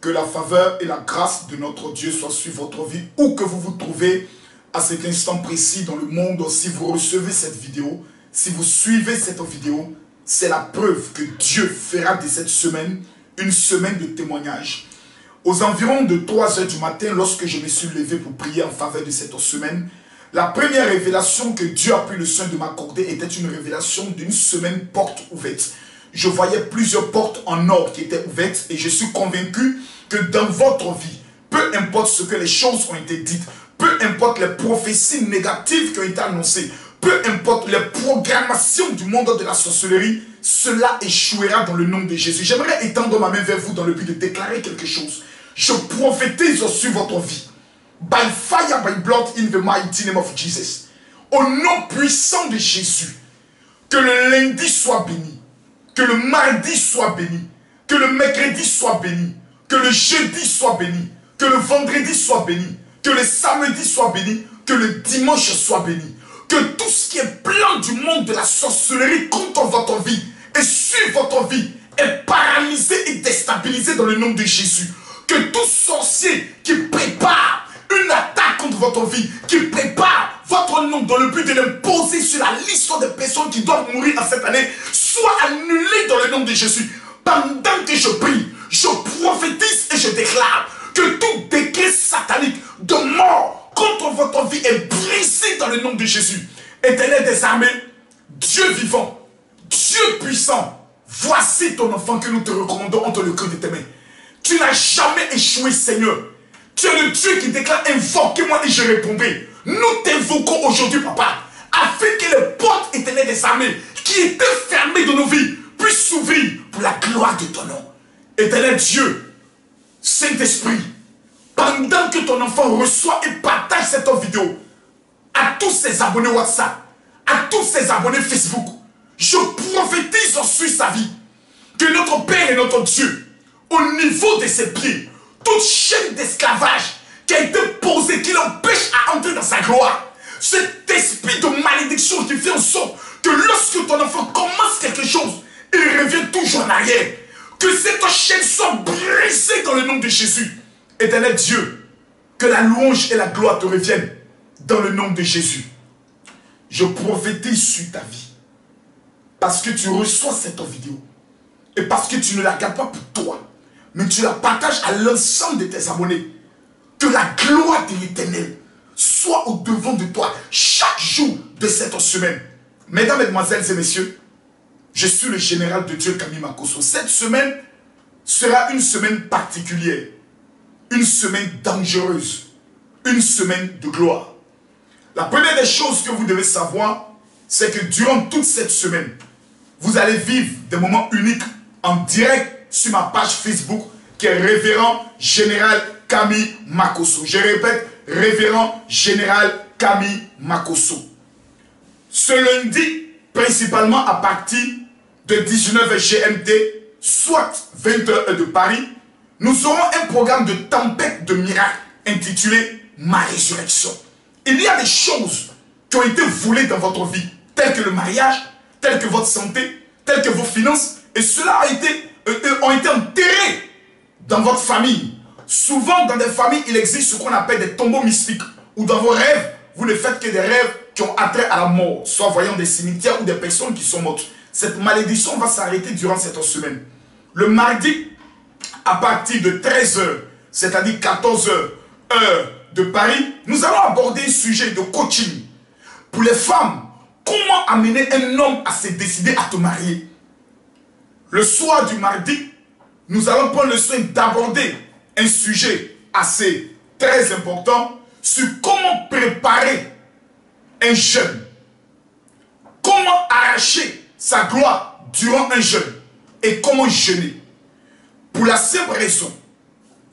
Que la faveur et la grâce de notre Dieu soient sur votre vie, où que vous vous trouvez à cet instant précis dans le monde. Si vous recevez cette vidéo, si vous suivez cette vidéo, c'est la preuve que Dieu fera de cette semaine une semaine de témoignage. Aux environs de 3 h du matin, lorsque je me suis levé pour prier en faveur de cette semaine, la première révélation que Dieu a pris le soin de m'accorder était une révélation d'une semaine porte ouverte. Je voyais plusieurs portes en or qui étaient ouvertes et je suis convaincu que dans votre vie, peu importe ce que les choses ont été dites, peu importe les prophéties négatives qui ont été annoncées, peu importe les programmations du monde de la sorcellerie, cela échouera dans le nom de Jésus. J'aimerais étendre ma main vers vous dans le but de déclarer quelque chose. Je prophétise sur votre vie. By fire, by blood, in the mighty name of Jesus. Au nom puissant de Jésus, que le lundi soit béni, que le mardi soit béni, que le mercredi soit béni, que le jeudi soit béni, que le vendredi soit béni, que le samedi soit béni, que le dimanche soit béni. Que tout ce qui est plan du monde de la sorcellerie contre votre vie et sur votre vie est paralysé et déstabilisé dans le nom de Jésus. Que tout sorcier qui prépare une attaque contre votre vie, qui prépare votre nom dans le but de l'imposer sur la liste des personnes qui doivent mourir en cette année, soit annulé dans le nom de Jésus. Pendant que je prie, je prophétise et je déclare que tout décret satanique de mort contre votre vie est brisé dans le nom de Jésus. Éternel des armées, Dieu vivant, Dieu puissant, voici ton enfant que nous te recommandons entre le cœur de tes mains. Tu n'as jamais échoué, Seigneur. Tu es le Dieu qui déclare, invoquez-moi et je répondrai. Nous t'invoquons aujourd'hui, Papa, afin que les portes éternelles des armées qui étaient fermées de nos vies puissent s'ouvrir pour la gloire de ton nom. Éternel Dieu, Saint-Esprit, pendant que ton enfant reçoit et partage cette vidéo à tous ses abonnés WhatsApp, à tous ses abonnés Facebook, je prophétise sur sa vie que notre Père et notre Dieu, au niveau de ses pieds, toute chaîne d'esclavage qui a été posée, qui l'empêche à entrer dans sa gloire, cet esprit de malédiction qui fait en sorte que lorsque ton enfant commence quelque chose, il revient toujours en arrière. Que cette chaîne soit brisée dans le nom de Jésus. Éternel Dieu, que la louange et la gloire te reviennent dans le nom de Jésus. Je prophétise sur ta vie. Parce que tu reçois cette vidéo. Et parce que tu ne la gardes pas pour toi. Mais tu la partages à l'ensemble de tes abonnés. Que la gloire de l'Éternel soit au devant de toi chaque jour de cette semaine. Mesdames, Mesdemoiselles et Messieurs, je suis le général de Dieu Camille Makosso. Cette semaine sera une semaine particulière. Une semaine dangereuse. Une semaine de gloire. La première des choses que vous devez savoir, c'est que durant toute cette semaine, vous allez vivre des moments uniques en direct sur ma page Facebook qui est Révérend Général Camille Makosso. Je répète, Révérend Général Camille Makosso. Ce lundi, principalement à partir de 19 GMT, soit 20h de Paris, nous aurons un programme de tempête de miracles intitulé Ma résurrection. Il y a des choses qui ont été volées dans votre vie, telles que le mariage, telles que votre santé, telles que vos finances, et cela ont été enterrés dans votre famille. Souvent, dans des familles, il existe ce qu'on appelle des tombeaux mystiques, où dans vos rêves, vous ne faites que des rêves qui ont attrait à la mort, soit voyant des cimetières ou des personnes qui sont mortes. Cette malédiction va s'arrêter durant cette semaine. Le mardi, à partir de 13h, c'est-à-dire 14h, heure de Paris, nous allons aborder un sujet de coaching. Pour les femmes, comment amener un homme à se décider à te marier? Le soir du mardi, nous allons prendre le soin d'aborder un sujet assez très important sur comment préparer un jeûne. Comment arracher sa gloire durant un jeûne et comment jeûner. Pour la simple raison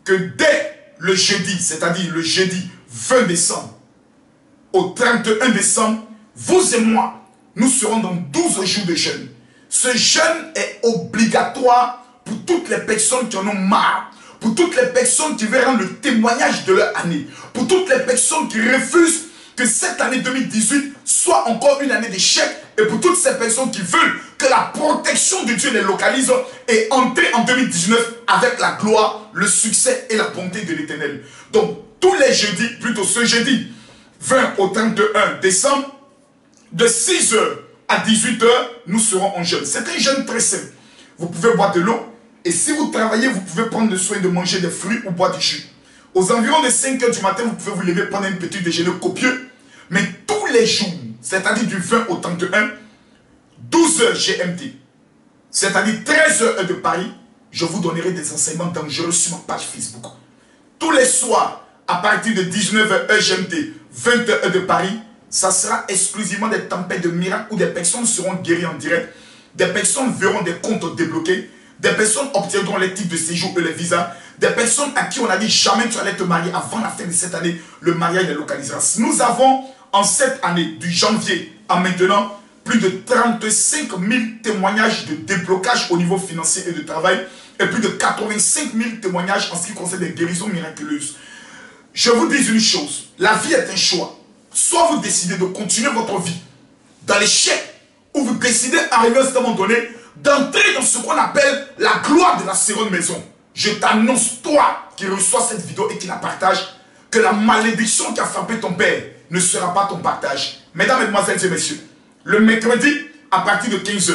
que dès le jeudi, c'est-à-dire le jeudi 20 décembre au 31 décembre, vous et moi, nous serons dans 12 jours de jeûne. Ce jeûne est obligatoire pour toutes les personnes qui en ont marre, pour toutes les personnes qui verront le témoignage de leur année, pour toutes les personnes qui refusent que cette année 2018 soit encore une année d'échec, et pour toutes ces personnes qui veulent que la protection de Dieu les localise et entrer en 2019 avec la gloire, le succès et la bonté de l'Éternel. Donc, tous les jeudis, plutôt ce jeudi, 20 au 31 décembre, de 6h à 18h, nous serons en jeûne. C'est un jeûne très simple. Vous pouvez boire de l'eau et si vous travaillez, vous pouvez prendre le soin de manger des fruits ou boire du jus. Aux environs de 5h du matin, vous pouvez vous lever, prendre un petit déjeuner copieux. Mais tous les jours, c'est-à-dire du 20 au 31, 12h GMT, c'est-à-dire 13h heure de Paris, je vous donnerai des enseignements dangereux sur ma page Facebook. Tous les soirs, à partir de 19h heure GMT, 20h heure de Paris, ça sera exclusivement des tempêtes de miracles où des personnes seront guéries en direct, des personnes verront des comptes débloqués, des personnes obtiendront les titres de séjour et les visas, des personnes à qui on a dit jamais tu allais te marier avant la fin de cette année, le mariage les localisera. Nous avons en cette année, du janvier à maintenant, plus de 35 000 témoignages de déblocage au niveau financier et de travail et plus de 85 000 témoignages en ce qui concerne des guérisons miraculeuses. Je vous dis une chose, la vie est un choix. Soit vous décidez de continuer votre vie dans l'échec, ou vous décidez, arrivé à un moment donné, d'entrer dans ce qu'on appelle la gloire de la seconde maison. Je t'annonce, toi qui reçois cette vidéo et qui la partage, que la malédiction qui a frappé ton père ne sera pas ton partage. Mesdames, Mesdemoiselles et Messieurs, le mercredi, à partir de 15h,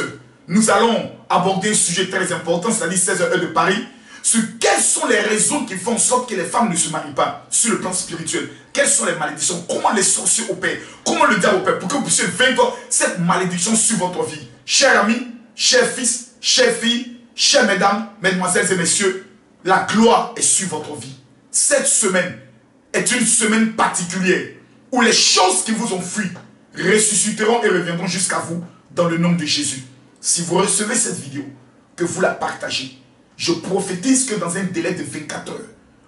nous allons aborder un sujet très important, c'est-à-dire 16h heure de Paris, sur quelles sont les raisons qui font en sorte que les femmes ne se marient pas sur le plan spirituel. Quelles sont les malédictions? Comment les sorciers opèrent? Comment le diable opère pour que vous puissiez vaincre cette malédiction sur votre vie? Chers amis, chers fils, chères filles, chères mesdames, mesdemoiselles et messieurs, la gloire est sur votre vie. Cette semaine est une semaine particulière où les choses qui vous ont fui ressusciteront et reviendront jusqu'à vous dans le nom de Jésus. Si vous recevez cette vidéo, que vous la partagez, je prophétise que dans un délai de 24 heures,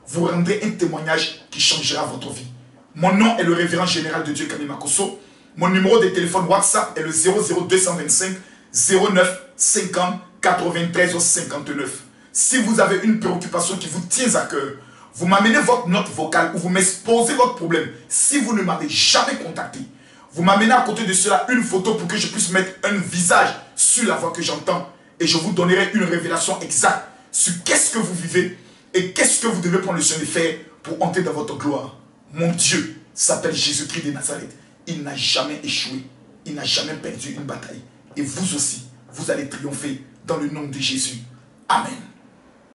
vous rendrez un témoignage qui changera votre vie. Mon nom est le révérend général de Dieu Kami Makosso. Mon numéro de téléphone WhatsApp est le 00225 09 50 93 59. Si vous avez une préoccupation qui vous tient à cœur, vous m'amenez votre note vocale ou vous m'exposez votre problème. Si vous ne m'avez jamais contacté, vous m'amenez à côté de cela une photo pour que je puisse mettre un visage sur la voix que j'entends. Et je vous donnerai une révélation exacte sur qu'est-ce que vous vivez et qu'est-ce que vous devez prendre le soin de faire pour entrer dans votre gloire. Mon Dieu s'appelle Jésus-Christ de Nazareth. Il n'a jamais échoué. Il n'a jamais perdu une bataille. Et vous aussi, vous allez triompher dans le nom de Jésus. Amen.